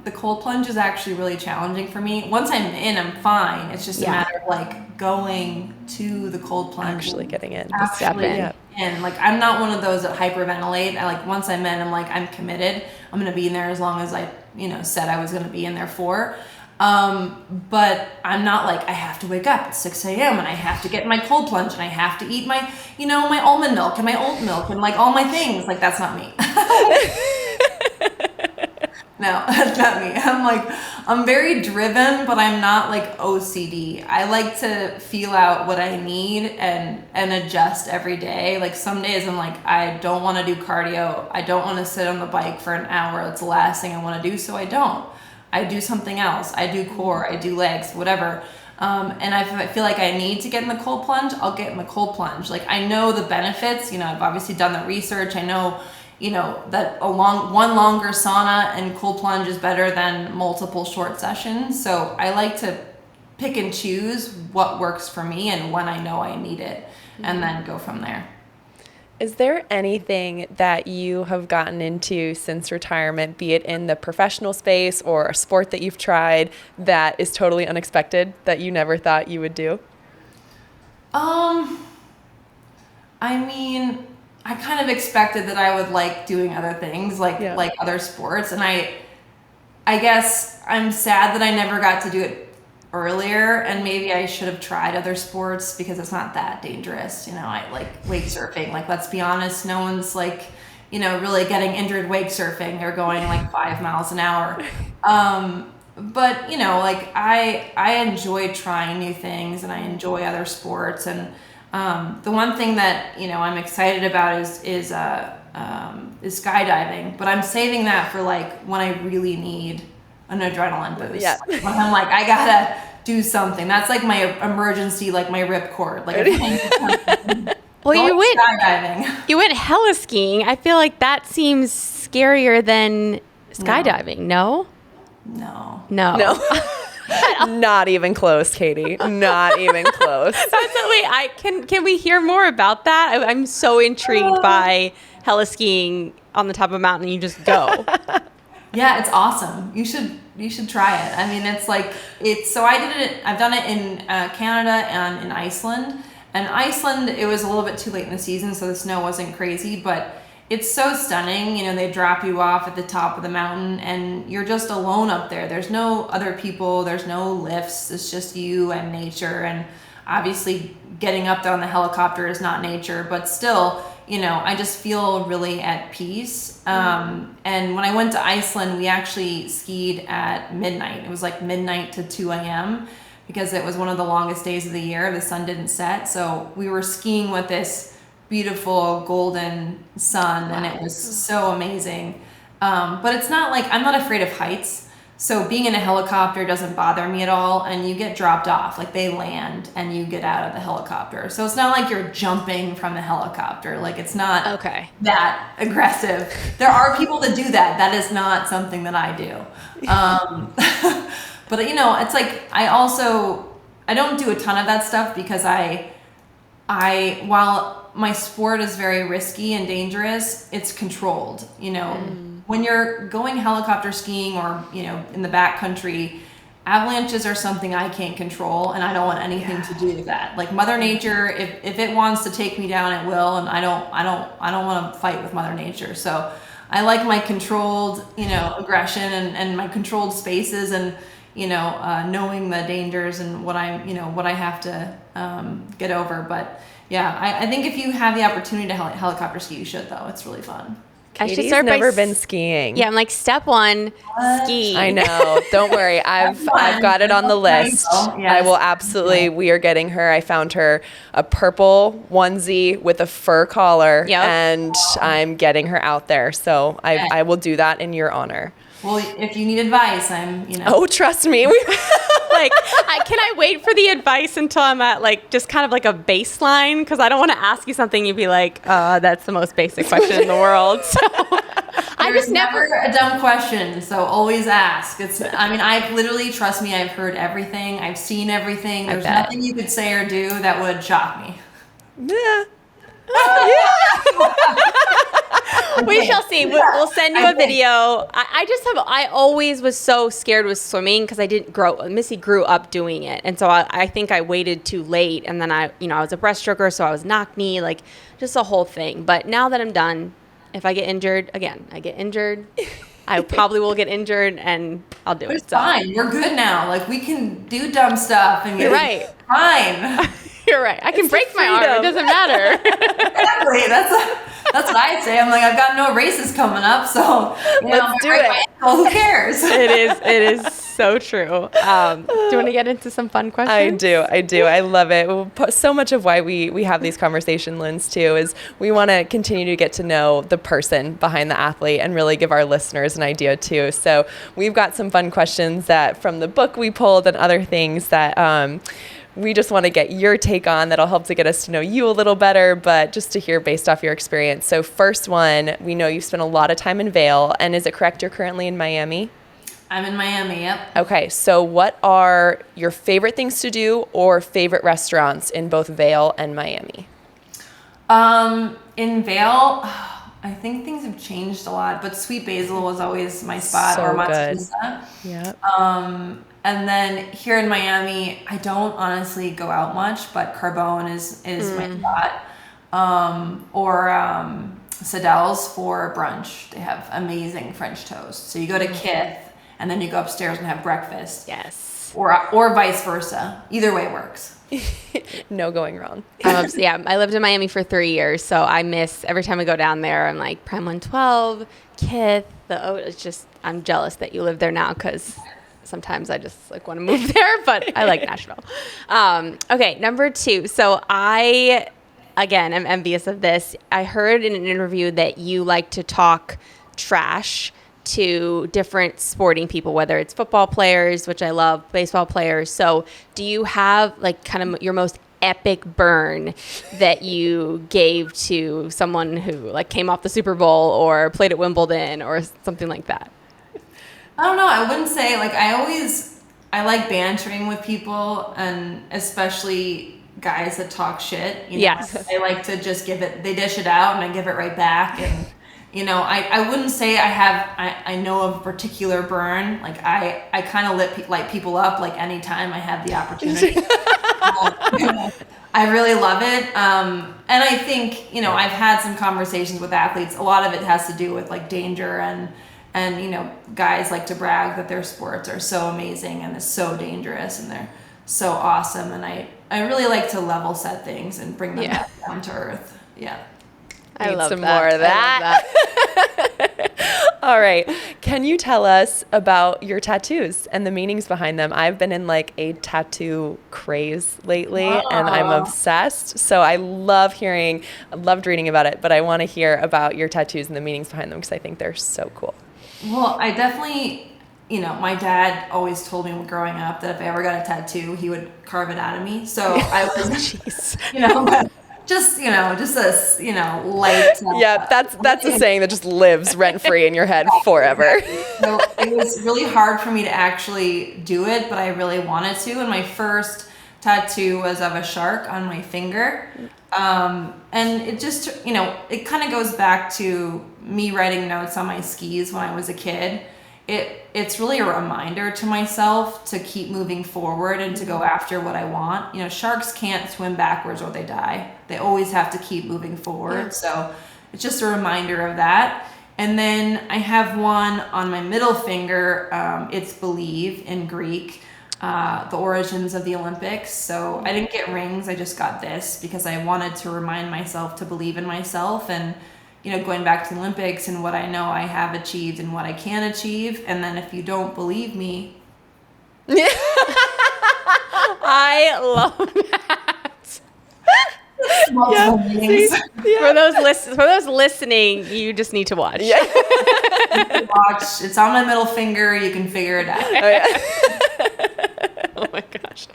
the cold plunge is actually really challenging for me. Once I'm in, I'm fine. It's just a matter of going to the cold plunge. Actually getting in. And I'm not one of those that hyperventilate. Once I'm in, I'm committed. I'm going to be in there as long as I, said I was going to be in there for. But I'm not I have to wake up at 6 a.m. and I have to get in my cold plunge and I have to eat my, my almond milk and my oat milk and all my things. That's not me. No, that's not me. I'm very driven, but I'm not OCD. I like to feel out what I need and adjust every day. Some days I'm I don't want to do cardio. I don't want to sit on the bike for an hour. That's the last thing I want to do, so I don't. I do something else. I do core, I do legs, whatever. And if I feel I need to get in the cold plunge, I'll get in the cold plunge. I know the benefits, I've obviously done the research. I know, that one longer sauna and cold plunge is better than multiple short sessions. So I like to pick and choose what works for me and when I know I need it, and then go from there. Is there anything that you have gotten into since retirement, be it in the professional space or a sport that you've tried, that is totally unexpected that you never thought you would do? I kind of expected that I would like doing other things, like other sports, and I guess I'm sad that I never got to do it earlier, and maybe I should have tried other sports because it's not that dangerous. I like wake surfing. Let's be honest, no one's really getting injured wake surfing. They're going 5 miles an hour. But I enjoy trying new things, and I enjoy other sports. And the one thing that I'm excited about is skydiving. But I'm saving that for when I really need an adrenaline boost. Yeah. When I'm I gotta do something. That's my emergency, my ripcord. Well, you went hella skiing. I feel that seems scarier than skydiving. No. Not even close, Katie. Not even close. Can we hear more about that? I'm so intrigued by heli skiing on the top of a mountain and you just go. Yeah, it's awesome. You should try it. I mean, I've done it in Canada and in Iceland. And Iceland, it was a little bit too late in the season, so the snow wasn't crazy, but it's so stunning. You know, they drop you off at the top of the mountain and you're just alone up there. There's no other people, there's no lifts. It's just you and nature. And obviously getting up there on the helicopter is not nature, but still, you know, I just feel really at peace. And when I went to Iceland, we actually skied at midnight. It was like midnight to 2 a.m. because it was one of the longest days of the year. The sun didn't set. So we were skiing with this beautiful golden sun, and it was so amazing. But it's not like, I'm not afraid of heights. So being in a helicopter doesn't bother me at all, and you get dropped off. Like, they land and you get out of the helicopter. So it's not like you're jumping from the helicopter. Like, it's not that aggressive. There are people that do that. That is not something that I do. But, you know, it's like, I don't do a ton of that stuff because while my sport is very risky and dangerous, it's controlled. You know, when you're going helicopter skiing or, you know, in the backcountry, avalanches are something I can't control, and I don't want anything to do with that. Like, Mother Nature, if it wants to take me down, it will, and I don't want to fight with Mother Nature. So I like my controlled, you know, aggression and my controlled spaces, and, you know, knowing the dangers and what I have to get over. But yeah, I think if you have the opportunity to helicopter ski, you should, though. It's really fun. Katie's never been skiing. Yeah, I'm like, step one, ski. I know. Don't worry. I've got it on the list. Yes. I will absolutely. We are getting her. I found her a purple onesie with a fur collar, and I'm getting her out there. So I will do that in your honor. Well, if you need advice, Oh, trust me. Can I wait for the advice until I'm at, like, just kind of like a baseline? Because I don't want to ask you something you'd be like, that's the most basic question in the world. So I just never a dumb question. So always ask. I've literally, trust me, I've heard everything. I've seen everything. There's nothing you could say or do that would shock me. Yeah. We shall see. We'll send you a video. I always was so scared with swimming because Missy grew up doing it. And so I think I waited too late. And then I was a breaststroker, so I was knock-knee, like, just a whole thing. But now that I'm done, if I get injured, I probably will get injured, and I'll do it. It's fine. We're good now. Like, we can do dumb stuff. And you're right. Fine. You're right. I can break my arm. It doesn't matter. Exactly. That's what I say. I'm like, I've got no races coming up, so let's do it. Who cares? It is so true. Do you want to get into some fun questions? I do. I love it. So much of why we have these conversations, Linz, too, is we want to continue to get to know the person behind the athlete and really give our listeners an idea, too. So we've got some fun questions that from the book we pulled and other things that we just want to get your take on that'll help to get us to know you a little better, but just to hear based off your experience. So first one, we know you've spent a lot of time in Vail, and is it correct you're currently in Miami? I'm in Miami, yep. Okay, so what are your favorite things to do or favorite restaurants in both Vail and Miami? In Vail, I think things have changed a lot, but Sweet Basil was always my spot, so or Matsusa. Yeah. And then here in Miami, I don't honestly go out much, but Carbone is my spot. Or Sadelle's for brunch. They have amazing French toast. So you go to Kith, and then you go upstairs and have breakfast. Yes. Or vice versa. Either way works. No going wrong. I lived in Miami for 3 years, so I miss every time I go down there. I'm like, Prime 112, Kith. It's just, I'm jealous that you live there now because sometimes I just like want to move there, but I like Nashville. Okay, number 2. So I, again, am envious of this. I heard in an interview that you like to talk trash to different sporting people, whether it's football players, which I love, baseball players. So do you have like kind of your most epic burn that you gave to someone who like came off the Super Bowl or played at Wimbledon or something like that? I don't know. I wouldn't say, like, I like bantering with people, and especially guys that talk shit. Yes. I like to just they dish it out and I give it right back. And, I wouldn't say I know of a particular burn. Like I kind of light people up like anytime I have the opportunity. I really love it. And I think, I've had some conversations with athletes. A lot of it has to do with like danger and guys like to brag that their sports are so amazing and it's so dangerous and they're so awesome. And I really like to level set things and bring them back down to earth. Yeah. I love some more of that. All right. Can you tell us about your tattoos and the meanings behind them? I've been in like a tattoo craze lately and I'm obsessed. So I loved reading about it, but I want to hear about your tattoos and the meanings behind them because I think they're so cool. Well, I definitely, my dad always told me growing up that if I ever got a tattoo, he would carve it out of me. So I was, just a, light. Yeah, that's a saying that just lives rent free in your head forever. So it was really hard for me to actually do it, but I really wanted to. And my first tattoo was of a shark on my finger. And it just, it kind of goes back to me writing notes on my skis when I was a kid. It's really a reminder to myself to keep moving forward and to go after what I want. Sharks can't swim backwards or they die. They always have to keep moving forward. Yeah. So it's just a reminder of that. And then I have one on my middle finger. It's believe in Greek, the origins of the Olympics. So I didn't get rings. I just got this because I wanted to remind myself to believe in myself and going back to the Olympics and what I know I have achieved and what I can achieve. And then if you don't believe me. I love that. For those listening, you just need to watch. Yeah. Watch. It's on my middle finger. You can figure it out. Oh, yeah. Oh my gosh.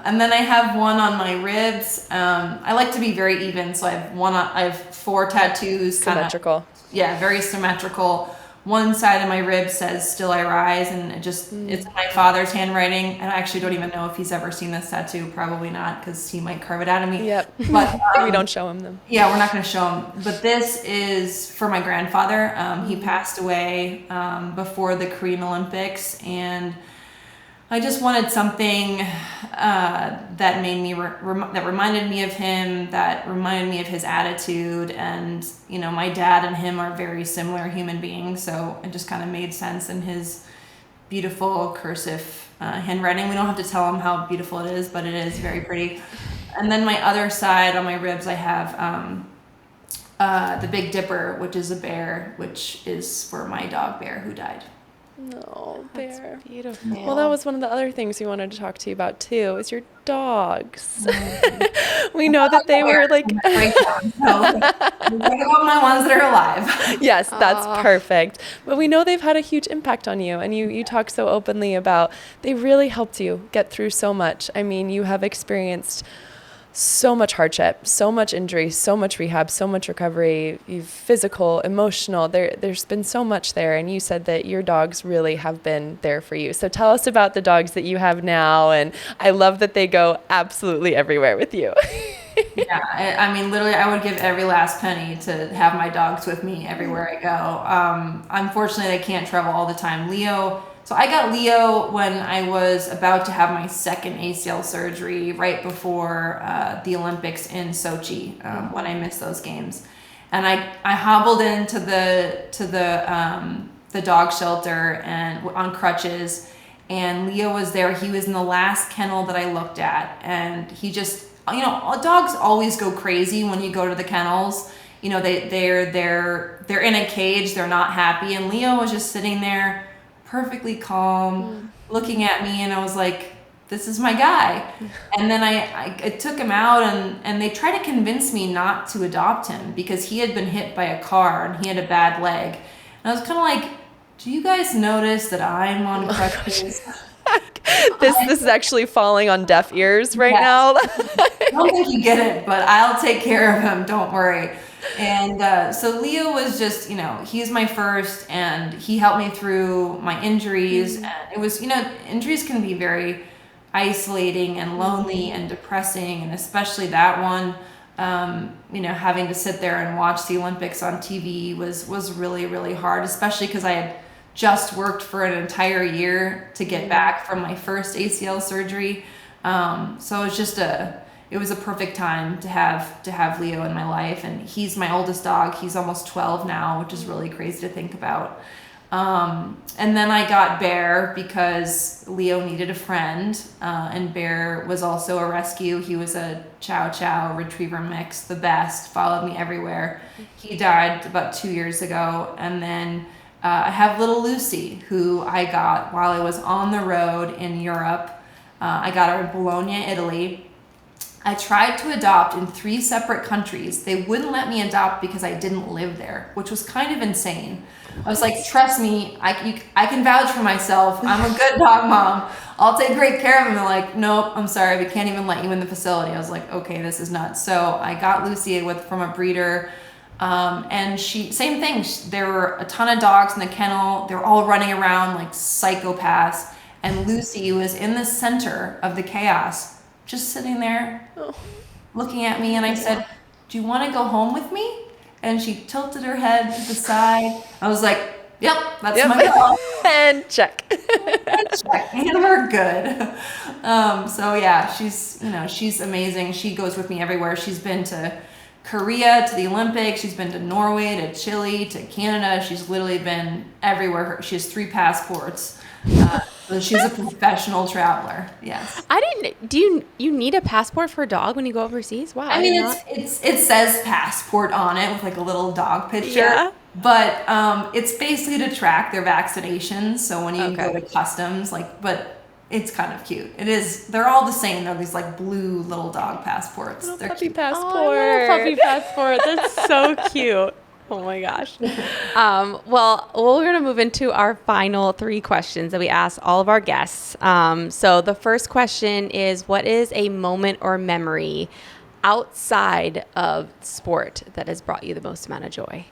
And then I have one on my ribs. I like to be very even, so I have 4 tattoos. Symmetrical. Very symmetrical. One side of my rib says "Still I Rise," and it's in my father's handwriting. And I actually don't even know if he's ever seen this tattoo. Probably not, because he might carve it out of me. Yep. But we don't show him them. Yeah, we're not going to show him. But this is for my grandfather. He passed away before the Korean Olympics, and I just wanted something that made me that reminded me of him, that reminded me of his attitude, and my dad and him are very similar human beings, so it just kind of made sense in his beautiful cursive handwriting. We don't have to tell him how beautiful it is, but it is very pretty. And then my other side on my ribs, I have the Big Dipper, which is a bear, which is for my dog Bear who died. No, Bear. That's beautiful. Well, that was one of the other things we wanted to talk to you about too, is your dogs. We know that they were like talk about my ones that are alive. Yes, that's perfect. But we know they've had a huge impact on you, and you talk so openly about they really helped you get through so much. I mean, you have experienced so much hardship, so much injury, so much rehab, so much recovery, physical, emotional. There's been so much there. And you said that your dogs really have been there for you. So tell us about the dogs that you have now. And I love that they go absolutely everywhere with you. Yeah, I mean, literally, I would give every last penny to have my dogs with me everywhere I go. Unfortunately, they can't travel all the time. So I got Leo when I was about to have my second ACL surgery right before the Olympics in Sochi, when I missed those games. And I hobbled into the dog shelter and on crutches, and Leo was there. He was in the last kennel that I looked at, and he just, dogs always go crazy when you go to the kennels. They're in a cage, they're not happy, and Leo was just sitting there perfectly calm, looking at me, and I was like, this is my guy. And then I took him out, and they tried to convince me not to adopt him because he had been hit by a car and he had a bad leg. And I was kind of like, do you guys notice that I'm on crutches? This is actually falling on deaf ears right now. I don't think you get it, but I'll take care of him, don't worry. And so Leo was just, he's my first, and he helped me through my injuries. And it was, injuries can be very isolating and lonely and depressing, and especially that one. Having to sit there and watch the Olympics on TV was really, really hard, especially because I had just worked for an entire year to get back from my first ACL surgery. So it was a perfect time to have Leo in my life, and he's my oldest dog. He's almost 12 now, which is really crazy to think about. And then I got Bear because Leo needed a friend, and Bear was also a rescue. He was a Chow Chow retriever mix, the best, followed me everywhere. He died about 2 years ago. And then I have little Lucy, who I got while I was on the road in Europe. I got her in Bologna, Italy. I tried to adopt in 3 separate countries. They wouldn't let me adopt because I didn't live there, which was kind of insane. I was like, trust me, I can vouch for myself. I'm a good dog mom. I'll take great care of them. They're like, nope, I'm sorry, we can't even let you in the facility. I was like, okay, this is nuts. So I got Lucy from a breeder. And same thing. There were a ton of dogs in the kennel. They were all running around like psychopaths. And Lucy was in the center of the chaos, just sitting there looking at me. And I said, do you want to go home with me? And she tilted her head to the side. I was like, yep, that's my dog. And check. And we're good. So yeah, she's amazing. She goes with me everywhere. She's been to Korea, to the Olympics. She's been to Norway, to Chile, to Canada. She's literally been everywhere. She has 3 passports. So she's a professional traveler. Yes. Do you need a passport for a dog when you go overseas? Wow. I mean, it says passport on it with like a little dog picture. Yeah. But it's basically to track their vaccinations. So when you go to customs, but it's kind of cute. It is. They're all the same. They're these like blue little dog passports. They're puppy cute. passport. Oh, I love a puppy passport. That's so cute. Oh my gosh. Well, we're going to move into our final 3 questions that we ask all of our guests. So the first question is, what is a moment or memory outside of sport that has brought you the most amount of joy?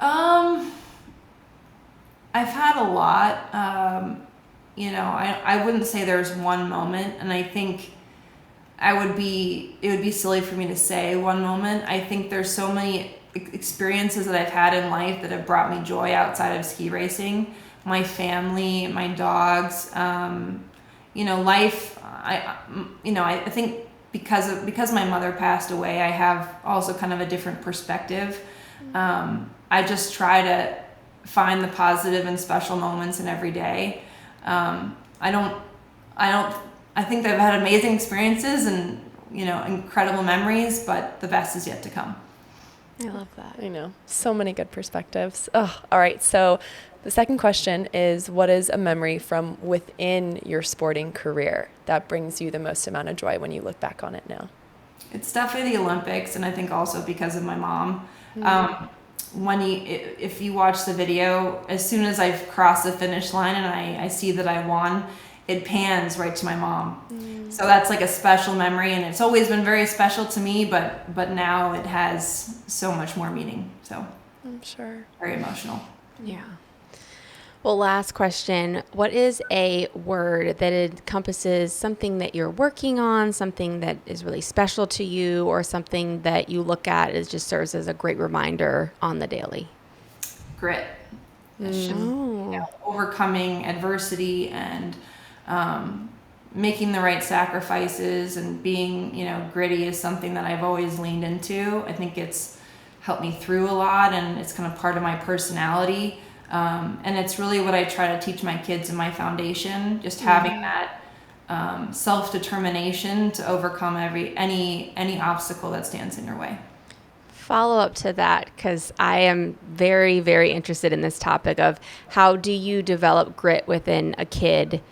I've had a lot. I wouldn't say there's one moment, and I think it would be silly for me to say one moment. I think there's so many experiences that I've had in life that have brought me joy outside of ski racing. My family, my dogs, life. I think because my mother passed away, I have also kind of a different perspective. I just try to find the positive and special moments in every day. I think I've had amazing experiences and, incredible memories, but the best is yet to come. I love that. I know. So many good perspectives. Oh, all right. So the second question is, what is a memory from within your sporting career that brings you the most amount of joy when you look back on it now? It's definitely the Olympics, and I think also because of my mom. If you watch the video, as soon as I've crossed the finish line and I see that I won, it pans right to my mom. So that's like a special memory, and it's always been very special to me, but now it has so much more meaning. So I'm sure. Very emotional. Yeah. Well, last question. What is a word that encompasses something that you're working on, something that is really special to you, or something that you look at as just serves as a great reminder on the daily? Grit. It's just, overcoming adversity and making the right sacrifices and being, gritty is something that I've always leaned into. I think it's helped me through a lot, and it's kind of part of my personality. And it's really what I try to teach my kids in my foundation, just having that self-determination to overcome any obstacle that stands in your way. Follow up to that, because I am very, very interested in this topic of how do you develop grit within a kid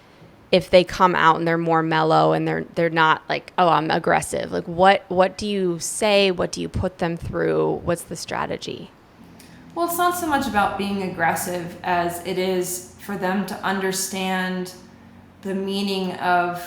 if they come out and they're more mellow and they're not like, oh, I'm aggressive. Like what do you say? What do you put them through? What's the strategy? Well, it's not so much about being aggressive as it is for them to understand the meaning of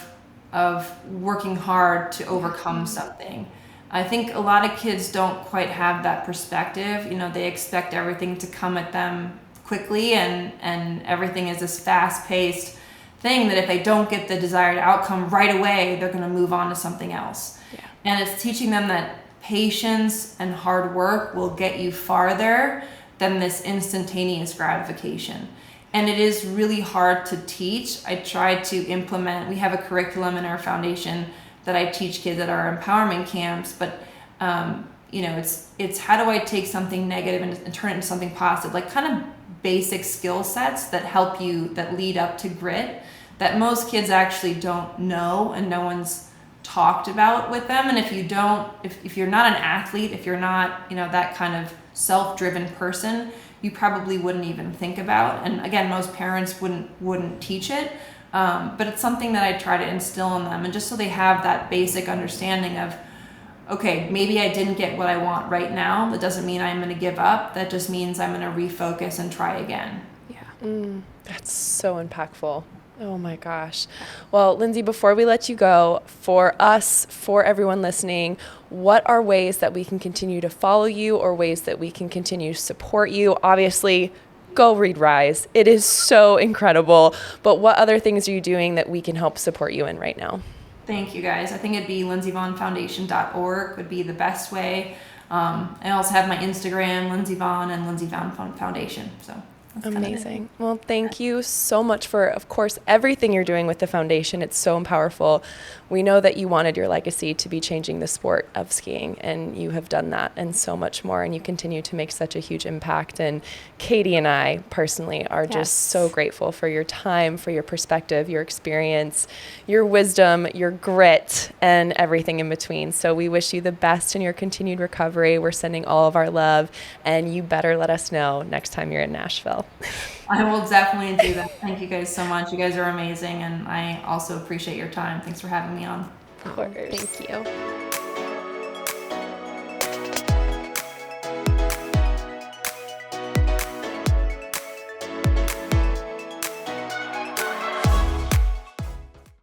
working hard to overcome something. I think a lot of kids don't quite have that perspective. You know, they expect everything to come at them quickly, and everything is this fast-paced thing that if they don't get the desired outcome right away, they're going to move on to something else. Yeah. And it's teaching them that patience and hard work will get you farther than this instantaneous gratification. And it is really hard to teach. I try to implement, we have a curriculum in our foundation that I teach kids at our empowerment camps, but you know, it's how do I take something negative and turn it into something positive, like kind of basic skill sets that help you, that lead up to grit, that most kids actually don't know and no one's talked about with them. And if you don't, if you're not an athlete, if you're not, you know, that kind of self-driven person, you probably wouldn't even think about. And again, most parents wouldn't teach it. But it's something that I try to instill in them, and just so they have that basic understanding of, okay, maybe I didn't get what I want right now. That doesn't mean I'm going to give up. That just means I'm going to refocus and try again. Yeah. That's so impactful. Oh my gosh. Well, Lindsey, before we let you go, for us, for everyone listening, what are ways that we can continue to follow you, or ways that we can continue to support you? Obviously, go read Rise. It is so incredible. But what other things are you doing that we can help support you in right now? Thank you, guys. I think it'd be lindseyvonnfoundation.org would be the best way. I also have my Instagram, Lindsey Vonn, and Lindsey Vonn Foundation. So that's amazing. Well, thank you so much for, of course, everything you're doing with the foundation. It's so powerful. We know that you wanted your legacy to be changing the sport of skiing, and you have done that and so much more, and you continue to make such a huge impact. And Katie and I personally are just so grateful for your time, for your perspective, your experience, your wisdom, your grit, and everything in between. So we wish you the best in your continued recovery. We're sending all of our love, and you better let us know next time you're in Nashville. I will definitely do that. Thank you guys so much. You guys are amazing, and I also appreciate your time. Thanks for having me on. Of course. Thank you.